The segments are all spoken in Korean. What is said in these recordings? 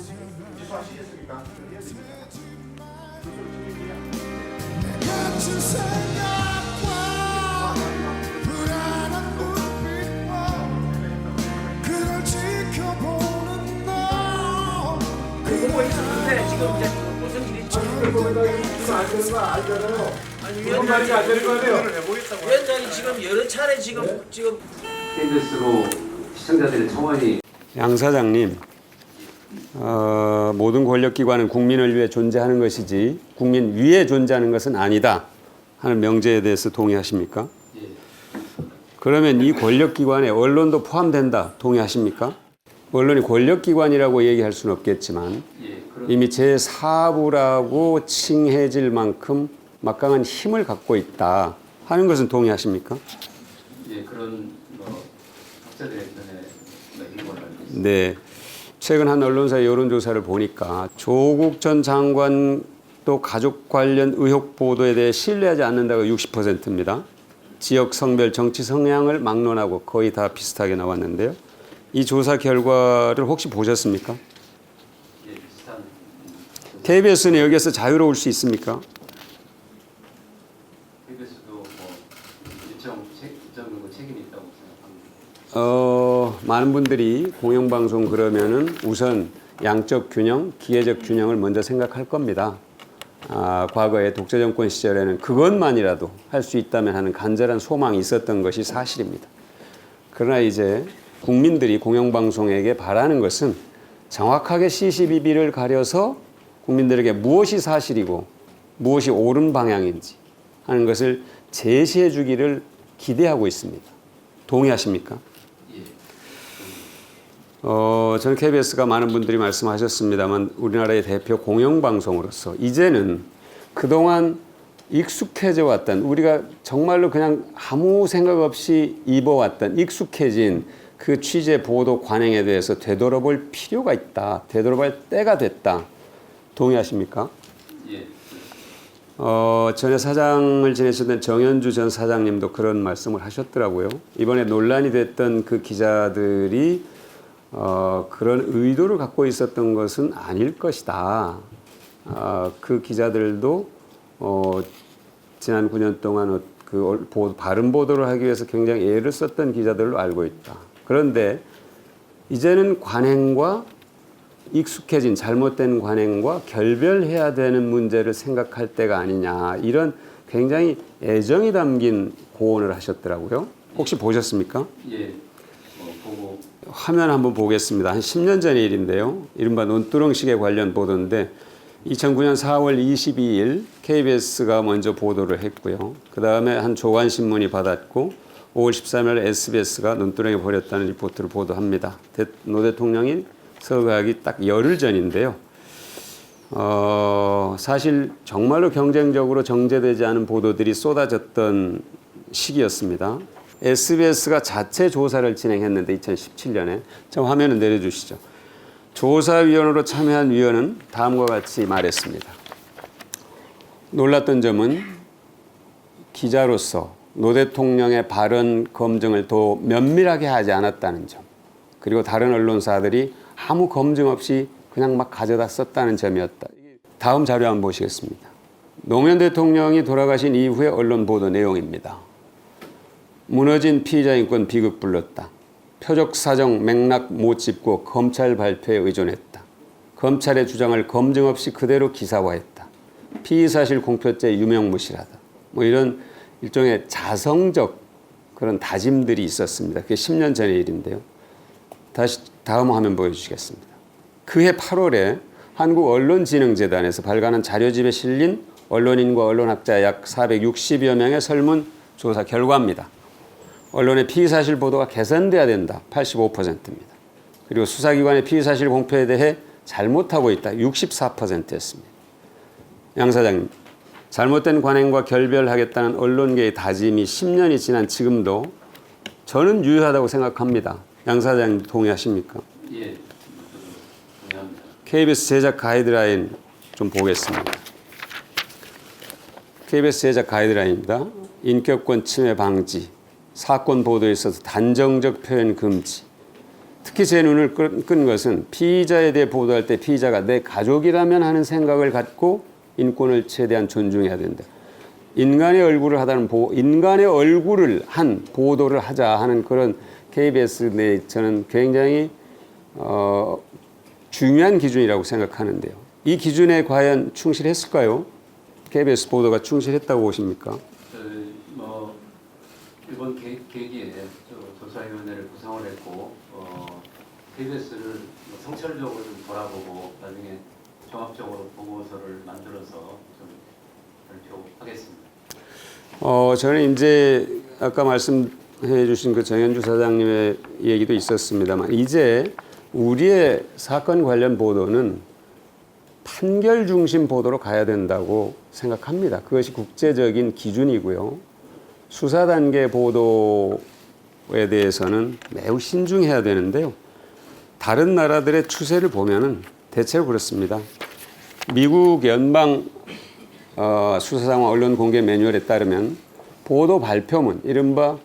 취소하시겠습니까? 같은 생각과 불안한 눈빛과 그걸 지켜보는 너. 보고 있었는데 지금 이제 무슨 일이 위원장이 지금 여러 차례 지금 KBS로 시청자들의 청원이 양 사장님, 모든 권력기관은 국민을 위해 존재하는 것이지 국민 위에 존재하는 것은 아니다 하는 명제에 대해서 동의하십니까? 예. 그러면 이 권력기관에 언론도 포함된다 동의하십니까? 언론이 권력기관이라고 얘기할 수는 없겠지만 예, 이미 제4부라고 칭해질 만큼 막강한 힘을 갖고 있다 하는 것은 동의하십니까? 예, 그런 학자들의 편에 있는 걸로 알고 있습니다. 네. 최근 한 언론사의 여론조사를 보니까 조국 전 장관도 가족 관련 의혹 보도에 대해 신뢰하지 않는다가 60%입니다. 지역 성별 정치 성향을 막론하고 거의 다 비슷하게 나왔는데요. 이 조사 결과를 혹시 보셨습니까? 예, 비슷한 KBS는 여기에서 자유로울 수 있습니까? KBS도 뭐 일정 정도 책임이 있다고 생각합니다. 많은 분들이 공영방송 그러면은 우선 양적 균형, 기회적 균형을 먼저 생각할 겁니다. 과거에 독재정권 시절에는 그것만이라도 할 수 있다면 하는 간절한 소망이 있었던 것이 사실입니다. 그러나 이제 국민들이 공영방송에게 바라는 것은 정확하게 시시비비를 가려서 국민들에게 무엇이 사실이고 무엇이 옳은 방향인지 하는 것을 제시해 주기를 기대하고 있습니다. 동의하십니까? 저는 KBS가 많은 분들이 말씀하셨습니다만 우리나라의 대표 공영방송으로서 이제는 그동안 익숙해져 왔던 우리가 정말로 그냥 아무 생각 없이 입어왔던 익숙해진 그 취재 보도 관행에 대해서 되돌아볼 필요가 있다. 되돌아볼 때가 됐다. 동의하십니까? 예. 전에 사장을 지내셨던 정현주 전 사장님도 그런 말씀을 하셨더라고요. 이번에 논란이 됐던 그 기자들이 그런 의도를 갖고 있었던 것은 아닐 것이다. 그 기자들도 지난 9년 동안 바른 보도를 하기 위해서 굉장히 애를 썼던 기자들로 알고 있다. 그런데 이제는 관행과 익숙해진 잘못된 관행과 결별해야 되는 문제를 생각할 때가 아니냐. 이런 굉장히 애정이 담긴 고언을 하셨더라고요. 혹시 보셨습니까? 예. 보고 화면 한번 보겠습니다. 한 10년 전의 일인데요. 이른바 논두렁식에 관련 보도인데 2009년 4월 22일 KBS가 먼저 보도를 했고요. 그 다음에 한 조간신문이 받았고 5월 13일 SBS가 논두렁에 버렸다는 리포트를 보도합니다. 노 대통령이 서거하기 딱 열흘 전인데요. 사실 정말로 경쟁적으로 정제되지 않은 보도들이 쏟아졌던 시기였습니다. SBS가 자체 조사를 진행했는데 2017년에 저 화면을 내려주시죠. 조사위원으로 참여한 위원은 다음과 같이 말했습니다. 놀랐던 점은 기자로서 노 대통령의 발언 검증을 더 면밀하게 하지 않았다는 점, 그리고 다른 언론사들이 아무 검증 없이 그냥 막 가져다 썼다는 점이었다. 다음 자료 한번 보시겠습니다. 노무현 대통령이 돌아가신 이후의 언론 보도 내용입니다. 무너진 피의자 인권 비극 불렀다. 표적 사정 맥락 못 짚고 검찰 발표에 의존했다. 검찰의 주장을 검증 없이 그대로 기사화했다. 피의사실 공표죄 유명무실하다. 뭐 이런 일종의 자성적 그런 다짐들이 있었습니다. 그게 10년 전의 일인데요. 다시 다음 화면 보여주시겠습니다. 그해 8월에 한국언론진흥재단에서 발간한 자료집에 실린 언론인과 언론학자 약 460여 명의 설문 조사 결과입니다. 언론의 피의사실 보도가 개선돼야 된다. 85%입니다. 그리고 수사기관의 피의사실 공표에 대해 잘못하고 있다. 64%였습니다. 양 사장님, 잘못된 관행과 결별하겠다는 언론계의 다짐이 10년이 지난 지금도 저는 유효하다고 생각합니다. 양 사장님 동의하십니까? 예. 동의합니다. KBS 제작 가이드라인 좀 보겠습니다. KBS 제작 가이드라인입니다. 인격권 침해 방지, 사건 보도에 있어서 단정적 표현 금지, 특히 제 눈을 끈 것은 피의자에 대해 보도할 때 피의자가 내 가족이라면 하는 생각을 갖고 인권을 최대한 존중해야 된다. 인간의 얼굴을 인간의 얼굴을 한 보도를 하자 하는 그런 KBS 내 저는 굉장히 중요한 기준이라고 생각하는데요. 이 기준에 과연 충실했을까요? KBS 보도가 충실했다고 보십니까? 이번 계기에 조사위원회를 구성을 했고 KBS를 성찰적으로 좀 돌아보고 나중에 종합적으로 보고서를 만들어서 좀 발표하겠습니다. 저는 이제 아까 말씀해 주신 그 정현주 사장님의 얘기도 있었습니다만 이제 우리의 사건 관련 보도는 판결 중심 보도로 가야 된다고 생각합니다. 그것이 국제적인 기준이고요. 수사 단계 보도에 대해서는 매우 신중해야 되는데요. 다른 나라들의 추세를 보면은 대체로 그렇습니다. 미국 연방 수사상황 언론 공개 매뉴얼에 따르면 보도 발표문, 이른바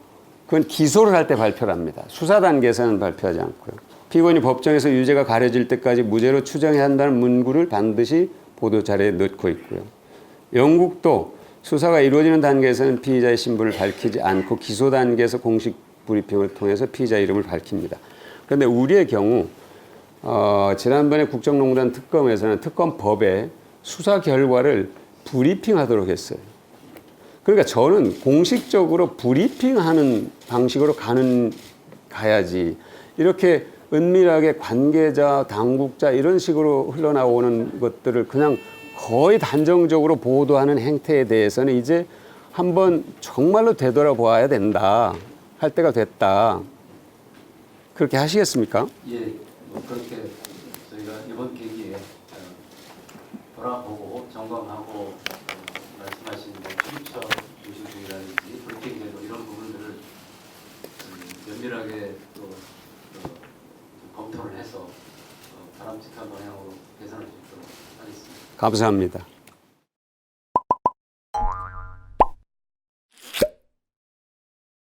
그건 기소를 할 때 발표를 합니다. 수사 단계에서는 발표하지 않고요. 피고인이 법정에서 유죄가 가려질 때까지 무죄로 추정해야 한다는 문구를 반드시 보도 자료에 넣고 있고요. 영국도 수사가 이루어지는 단계에서는 피의자의 신분을 밝히지 않고 기소 단계에서 공식 브리핑을 통해서 피의자 이름을 밝힙니다. 그런데 우리의 경우 지난번에 국정농단 특검에서는 특검법에 수사 결과를 브리핑하도록 했어요. 그러니까 저는 공식적으로 브리핑하는 방식으로 가야지 이렇게 은밀하게 관계자, 당국자 이런 식으로 흘러나오는 것들을 그냥 거의 단정적으로 보도하는 행태에 대해서는 이제 한번 정말로 되돌아보아야 된다. 할 때가 됐다. 그렇게 하시겠습니까? 예, 그렇게 저희가 이번 계기에 돌아보고 점검하고 말씀하신 출처 조심중이라든지 브리핑제도 이런 부분들을 면밀하게 또 검토를 해서 바람직한 방향으로 개선할 수 있도록 하겠습니다. 감사합니다.